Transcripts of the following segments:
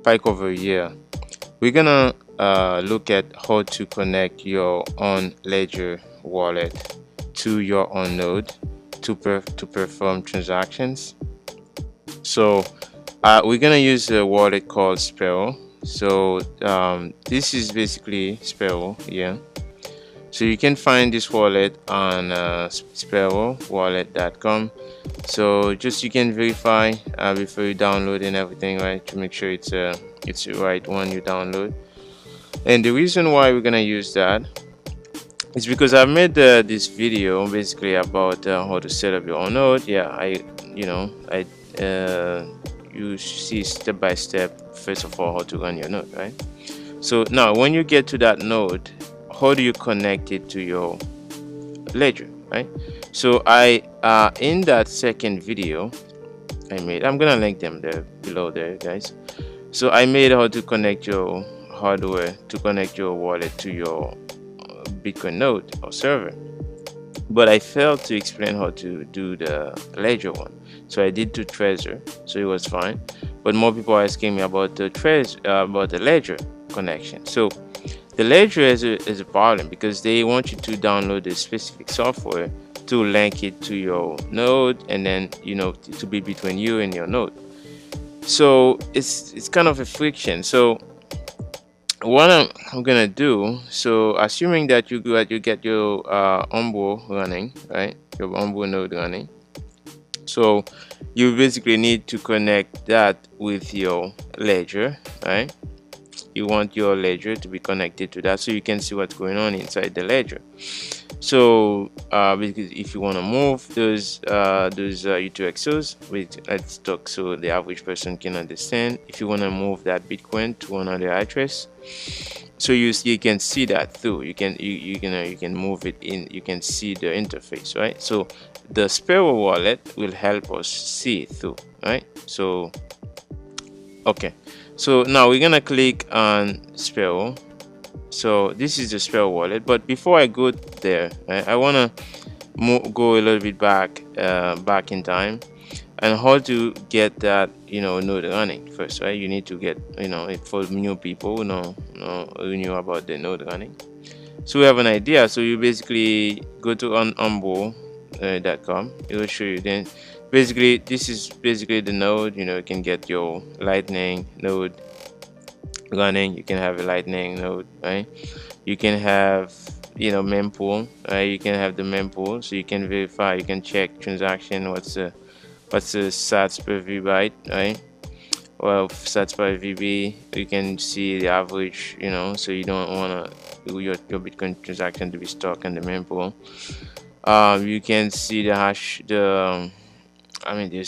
PieCover here, we're gonna look at how to connect your own Ledger wallet to your own node to perform transactions. So we're gonna use a wallet called Sparrow. So this is basically Sparrow here. So you can find this wallet on sparrowwallet.com. So just you can verify before you download and everything, right, to make sure it's the right one you download. And the reason why we're gonna use that is because I've made this video basically about how to set up your own node. Yeah, you see step by step, first of all, how to run your node, right? So now when you get to that node, how do you connect it to your ledger, right? So I in that second video I made, I'm gonna link them there below there, guys. So I made how to connect your hardware to connect your wallet to your Bitcoin node or server, but I failed to explain how to do the ledger one. So I did to Trezor, so it was fine, but more people are asking me about the ledger connection. So the ledger is a problem because they want you to download a specific software to link it to your node, and then to be between you and your node. So it's kind of a friction. So what I'm gonna do, so assuming that you get your Umbo running, right, your Umbo node running, so you basically need to connect that with your ledger, right? You want your ledger to be connected to that so you can see what's going on inside the ledger. So because if you want to move those U2XOs, let's talk so the average person can understand. If you want to move that Bitcoin to another address, so you can see that through, you can move it in, you can see the interface, right? So the Sparrow wallet will help us see it through, right? So okay, so now we're gonna click on Sparrow. So this is the Sparrow wallet, but before I go there, right, I want to go a little bit back in time and how to get that node running first, right? You need to get for new people who knew about the node running. So we have an idea. So you basically go to umbo.com. It will show you. Then basically this is basically the node. You can get your Lightning node running. You can have a Lightning node, right? You can have mempool, right? You can have the mempool, so you can verify, you can check transaction, what's the sats per vbyte, right? Well, sats per vb, you can see the average, so you don't want to your Bitcoin transaction to be stuck in the mempool. You can see the hash, there's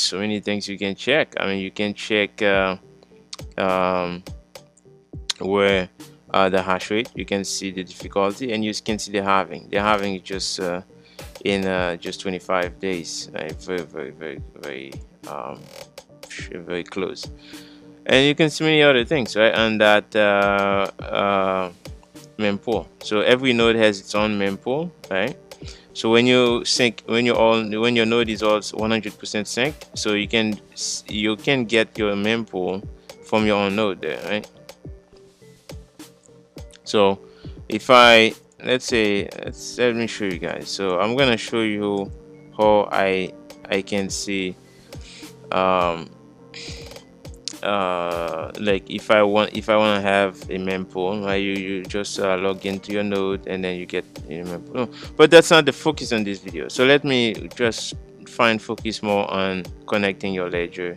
so many things you can check. You can check where the hash rate, you can see the difficulty, and you can see the halving. The halving is just in just 25 days, right? Very close. And you can see many other things, right, on that mempool. So every node has its own mempool, right? So when you sync, when your node is also 100% synced, so you can get your mempool from your own node there, right? So if let me show you guys. So I'm gonna show you how I can see like if I want to have a mempool, right? You just log into your node and then you get your mempool. No, but that's not the focus on this video. So let me just focus more on connecting your ledger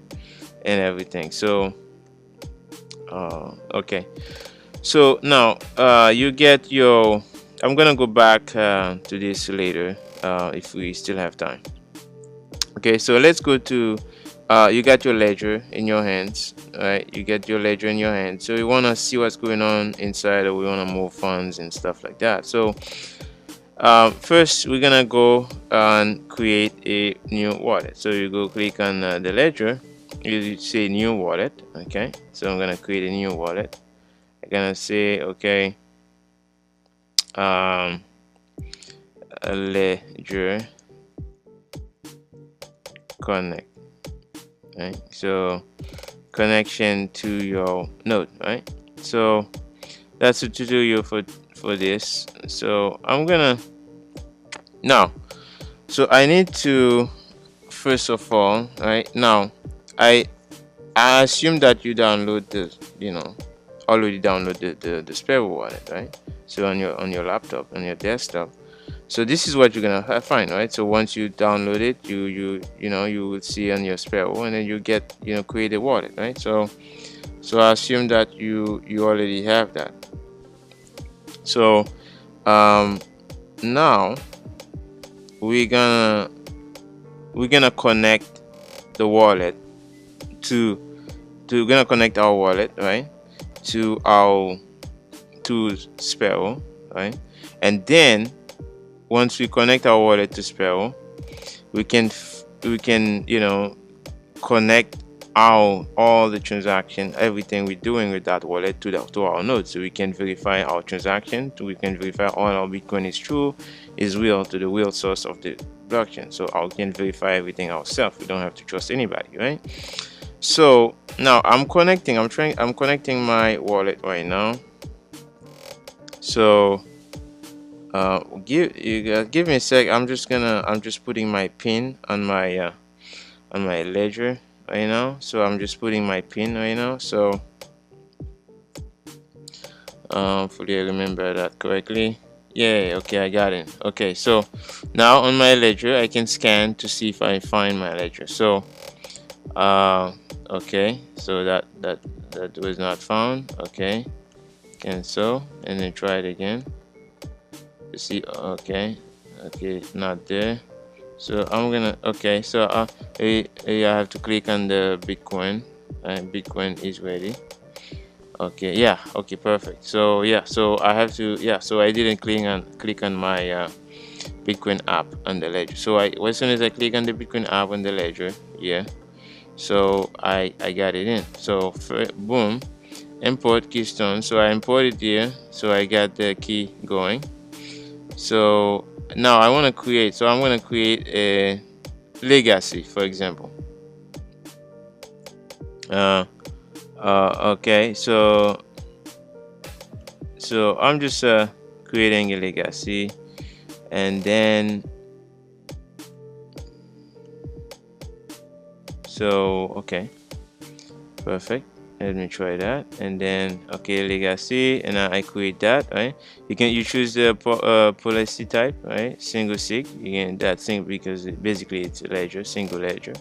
and everything. So okay, so now you get your, I'm gonna go back to this later if we still have time. Okay, so let's go to you got your ledger in your hands, right? You get your ledger in your hands, so you want to see what's going on inside, or we want to move funds and stuff like that. So first we're gonna go and create a new wallet. So you go click on the ledger, you say new wallet. Okay, so I'm gonna create a new wallet. I'm gonna say okay, a ledger connect, right? So connection to your node, right? So that's the tutorial for this. So I'm gonna now, so I need to, first of all, right now, I assume that you download the, already download the Sparrow wallet, right? So on your laptop, on your desktop. So this is what you're gonna find, right? So once you download it, you will see on your Sparrow, and then you get, create a wallet, right? So I assume that you already have that. So now we're gonna connect the wallet we're gonna connect our wallet, right, to Sparrow, right? And then once we connect our wallet to Sparrow, we can connect all the transaction, everything we're doing with that wallet to our node, so we can verify our transaction, we can verify all our Bitcoin is true, is real to the real source of the blockchain. So we can verify everything ourselves. We don't have to trust anybody, right? So now I'm connecting my wallet right now. So give me a sec. I'm just putting my pin on my ledger right now. So I'm just putting my pin right now. So hopefully I remember that correctly. Yeah, okay, I got it. Okay, so now on my ledger I can scan to see if I find my ledger. So okay, so that was not found. Okay, cancel, and then try it again to see. Okay, not there. So I'm gonna, okay, so I have to click on the Bitcoin, and Bitcoin is ready. Okay, yeah, okay, perfect. So yeah, so I have to, yeah, so I didn't click on my Bitcoin app on the ledger. So as soon as I click on the Bitcoin app on the ledger, yeah, so I got it in. So boom, import keystone. So I imported here, so I got the key going. So now I want to create, so I'm going to create a legacy, for example. Okay, so I'm just creating a legacy, and then so okay, perfect. Let me try that, and then okay, legacy, and I create that, right? You choose the policy type, right? Single sig, again that thing, because basically it's a ledger, single ledger.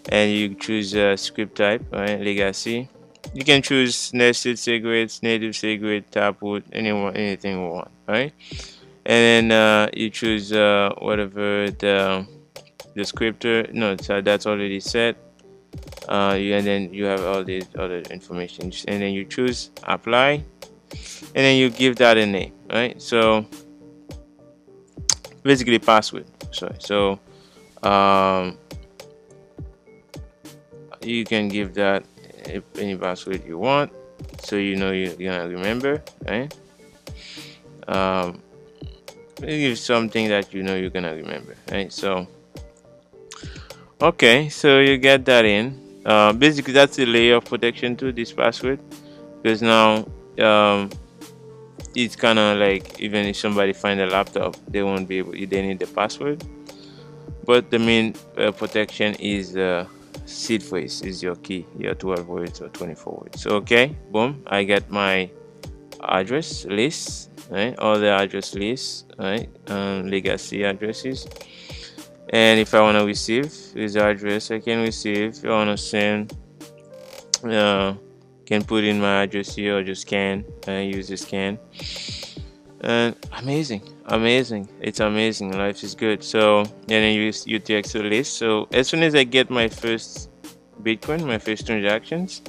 And you choose script type, right? Legacy. You can choose nested secrets, native secret, taproot, anything you want, right? And then you choose whatever the scripter. No, so that's already set. And then you have all these other information, and then you choose apply, and then you give that a name, right? So basically password. Sorry. So you can give that any password you want, so you're gonna remember, right? Give something that you're gonna remember, right? So okay, so you get that in. Basically that's a layer of protection to this password, because now it's kind of like, even if somebody find a laptop, they won't be able, they need the password. But the main protection is seed phrase, is your key, your 12 words or 24 words. So okay, boom, I get my address list, right? All the address lists, right? Legacy addresses. And if I want to receive this address, I can receive. If I want to send, can put in my address here, or just scan, use the scan. And amazing, it's amazing. Life is good. So and then use UTXO list. So as soon as I get my first Bitcoin, my first transactions,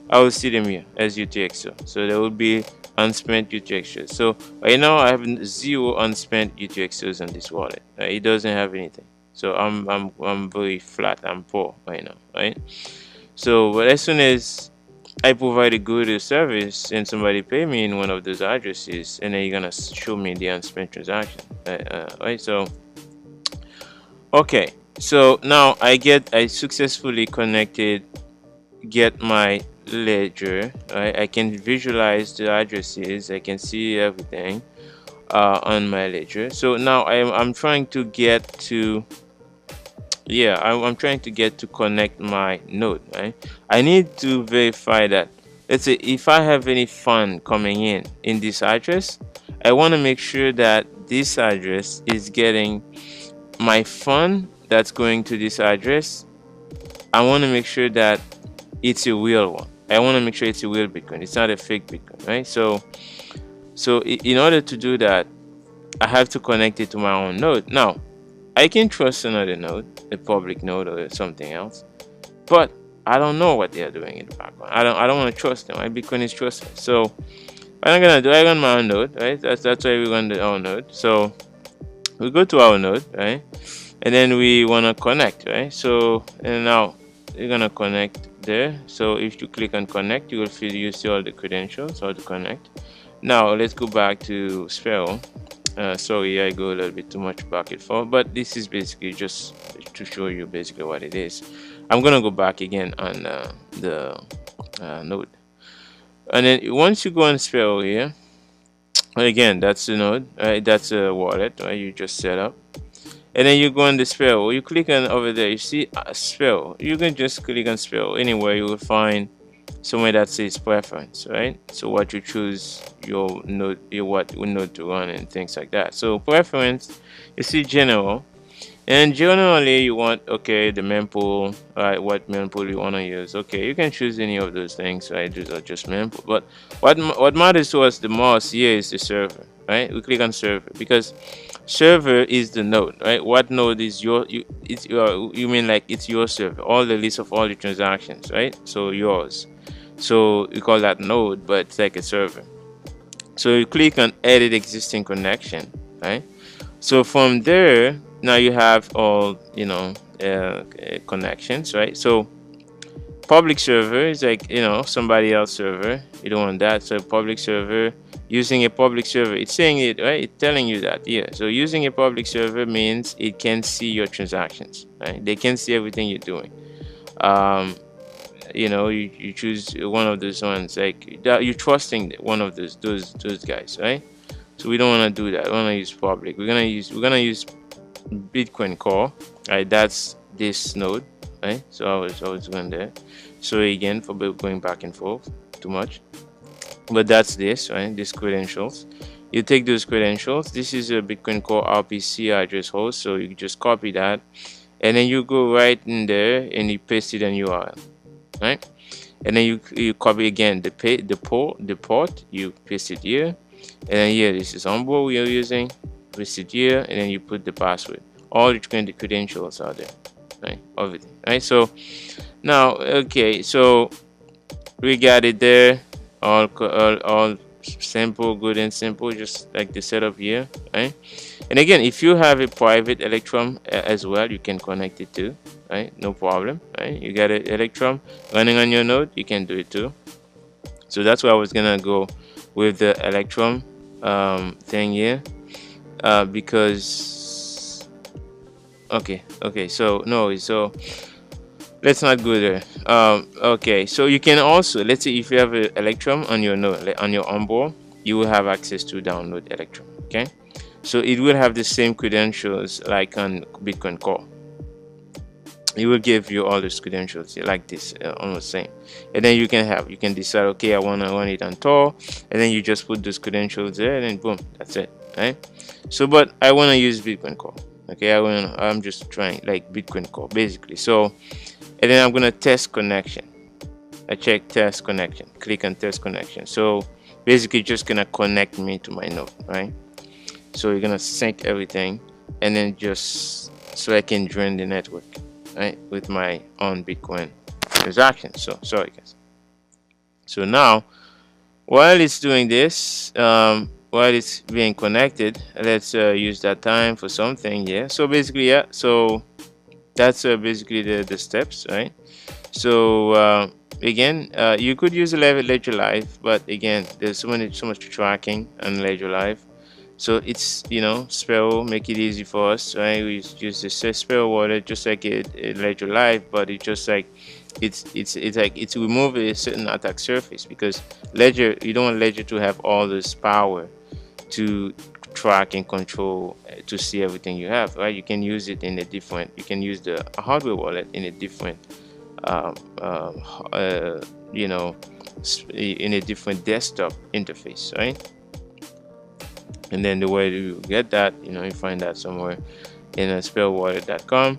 I will see them here as UTXO. So there will be unspent UTXOs. So right now I have 0 unspent UTXOs on this wallet. It doesn't have anything. So I'm very flat. I'm poor right now, right? So but as soon as I provide a good service and somebody pay me in one of those addresses, and then you're gonna show me the unspent transaction, right? So okay, so now I successfully connected get my ledger, right? I can visualize the addresses, I can see everything on my ledger. So now I'm trying to get to, yeah, I'm trying to get to connect my node, right? I need to verify that, let's say if I have any fund coming in this address, I want to make sure that this address is getting my fund that's going to this address. I want to make sure that it's a real one. I want to make sure it's a real Bitcoin, it's not a fake Bitcoin, right? So in order to do that, I have to connect it to my own node. Now I can trust another node, a public node or something else, but I don't know what they are doing in the background. I don't want to trust them. My Bitcoin is trustless. So what I'm gonna do, I run my own node, right? That's why we run our node. So we go to our node, right? And then we wanna connect, right? So and now you're gonna connect there. So if you click on connect, you see all the credentials, how to connect. Now let's go back to Sparrow. Sorry, I go a little bit too much back and forth, but this is basically just to show you basically what it is. I'm gonna go back again on the node, and then once you go on Sparrow here, again that's the node, right? That's a wallet, right? You just set up, and then you go on the Sparrow. You click on over there. You see Sparrow. You can just click on Sparrow. Anywhere you will find somewhere that says preference, right? So what you choose, your node, what node to run and things like that. So preference, you see general, and generally you want, okay, the mempool, right? What mempool you want to use? Okay, you can choose any of those things, right? These are just mempool, but what matters to us the most here is the server, right? We click on server because server is the node, right? What node is you mean like it's your server, all the list of all the transactions, right? So yours. So we call that node, but it's like a server. So you click on edit existing connection, right? So from there, now you have all, connections, right? So public server is like, somebody else server. You don't want that. So public server, using a public server, it's saying it, right? It's telling you that, yeah. So using a public server means it can see your transactions, right? They can see everything you're doing. You choose one of those ones, like that you're trusting one of those guys, right? So we don't want to do that. We want to use public. We're gonna use Bitcoin Core, right? That's this node, right? So I was going there. So again, for going back and forth too much, but that's this, right? These credentials. You take those credentials. This is a Bitcoin Core RPC address host, so you just copy that, and then you go right in there and you paste it in URL, right? And then you copy again the port, you paste it here, and then here this is onboard we are using, paste it here, and then you put the password. All the credentials are there, right? Everything, right? So now, okay, so we got it there, all simple, good and simple, just like the setup here, right? And again, if you have a private Electrum as well, you can connect it too, right? No problem, right? You got an Electrum running on your node, you can do it too. So that's why I was gonna go with the Electrum thing here, because okay, so no, so let's not go there. Okay, so you can also, let's say if you have an Electrum on your node, on your onboard, you will have access to download Electrum. Okay, so it will have the same credentials like on Bitcoin Core. It will give you all those credentials like this, almost same. And then you can decide, okay, I want to run it on Tor, and then you just put those credentials there, and then boom, that's it, right? So, but I want to use Bitcoin Core. Okay, I'm just trying like Bitcoin Core basically. So, and then I'm gonna test connection. I check test connection. Click on test connection. So basically, just gonna connect me to my node, right? So you're gonna sync everything, and then just so I can join the network, right, with my own Bitcoin transaction. So sorry guys. So now, while it's doing this, while it's being connected, let's use that time for something. Yeah. So basically, yeah. So that's basically the steps, right? So again, you could use a ledgerlive, but again, there's so much tracking on ledgerlive. So it's, Sparrow make it easy for us, right? We use the Sparrow wallet just like a ledgerlive, but it's just like it's like it's remove a certain attack surface, because Ledger, you don't want Ledger to have all this power to track and control, to see everything you have, right? You can use it in a different, you can use the hardware wallet in a different you know, in a different desktop interface, right? And then the way to get that, you know, you find that somewhere in sparrowwallet.com.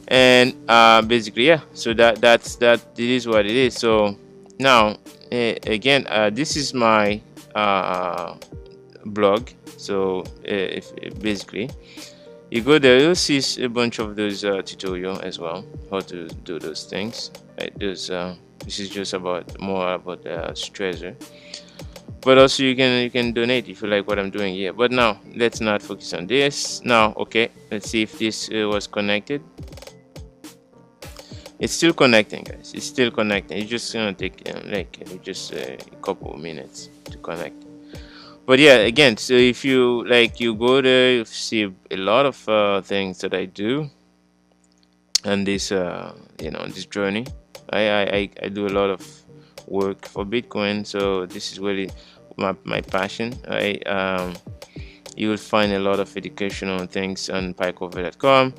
And basically, yeah, so that's it is what it is. So now again, this is my blog. So if basically you go there, you'll see a bunch of those tutorial as well, how to do those things, right? This is just about more about treasure, but also you can donate if you like what I'm doing here. But now let's not focus on this now. Okay, let's see if this was connected. It's still connecting, guys. It's still connecting. It's just gonna take like just a couple of minutes to connect. But yeah, again, so if you like, you go there, you see a lot of things that I do and this you know, this journey. I do a lot of work for Bitcoin, so this is really my passion, right? You will find a lot of educational things on PieCover.com,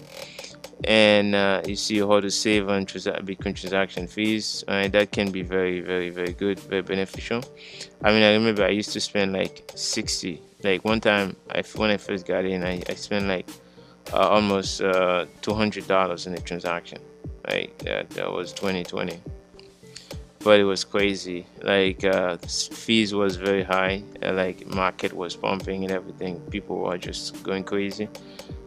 and you see how to save on Bitcoin transaction fees. That can be very good, very beneficial. I mean, I remember I used to spend like 60, like one time when I first got in, I spent like almost $200 in a transaction, right? That was 2020, but it was crazy. Like fees was very high, like market was pumping and everything, people were just going crazy.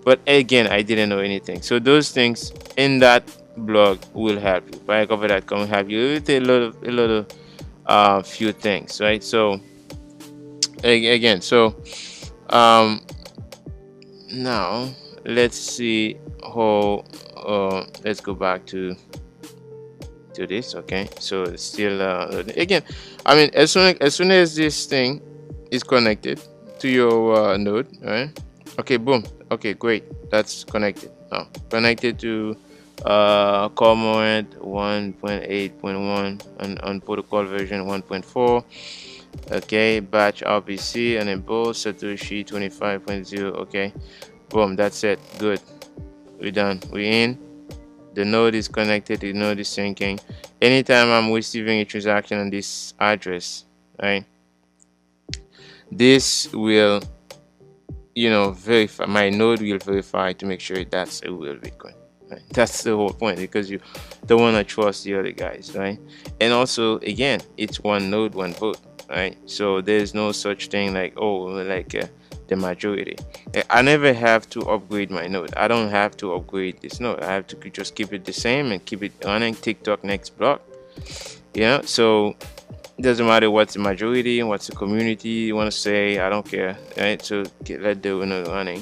But again, I didn't know anything. So those things in that blog will help you. PieCover.com will help you with a lot of few things, right? So again, so now let's see how let's go back to this. Okay, so it's still again, I mean, as soon as this thing is connected to your node, right? Okay, boom. Okay, great, that's connected now. Connected to Cormorant 1.8.1 on protocol version 1.4. okay, batch RPC and then both Satoshi 25.0. okay, boom, that's it. Good, we're done, we're in. The node is connected, the node is syncing. Anytime I'm receiving a transaction on this address, right, this will, you know, verify, my node will verify to make sure that's a real Bitcoin, right? That's the whole point, because you don't want to trust the other guys, right? And also, again, it's one node, one vote, right? So there's no such thing like, oh, like the majority. I never have to upgrade my node. I don't have to upgrade this node. I have to just keep it the same and keep it running TikTok next block, you know? So it doesn't matter what's the majority and what's the community you want to say, I don't care, right? So let the node running.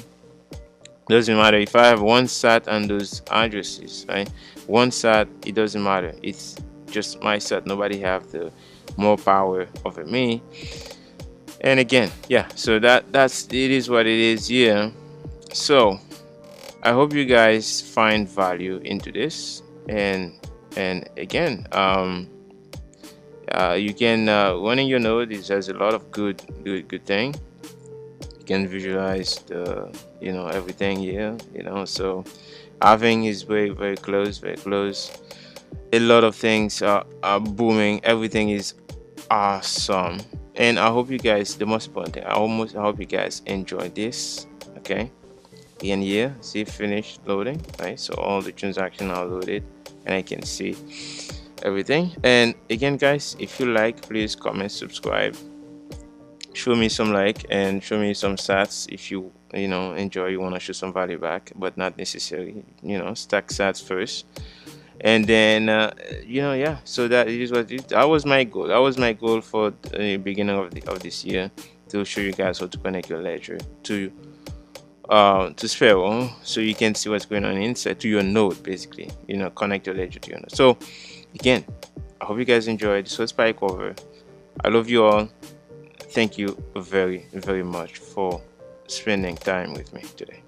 Doesn't matter if I have one sat on those addresses, right? One sat, it doesn't matter. It's just my sat. Nobody have the more power over me. And again, yeah, so that's it is what it is here. So I hope you guys find value into this, and again, you can running your node has a lot of good thing. You can visualize the, you know, everything here, you know. So having is very close. A lot of things are booming. Everything is awesome. And I hope you guys, the most important thing, I hope you guys enjoy this. Okay, in here, see, finished loading, right? So all the transactions are loaded and I can see everything. And again, guys, if you like, please comment, subscribe, show me some like, and show me some sats if you know, enjoy, you want to show some value back, but not necessarily, you know, stack sats first. And then you know, yeah, so that is what that was my goal. That was my goal for the beginning of this year, to show you guys how to connect your ledger to Sparrow, so you can see what's going on inside to your node, basically, you know, connect your ledger to your node. So again, I hope you guys enjoyed. This was PieCover. I love you all. Thank you very much for spending time with me today.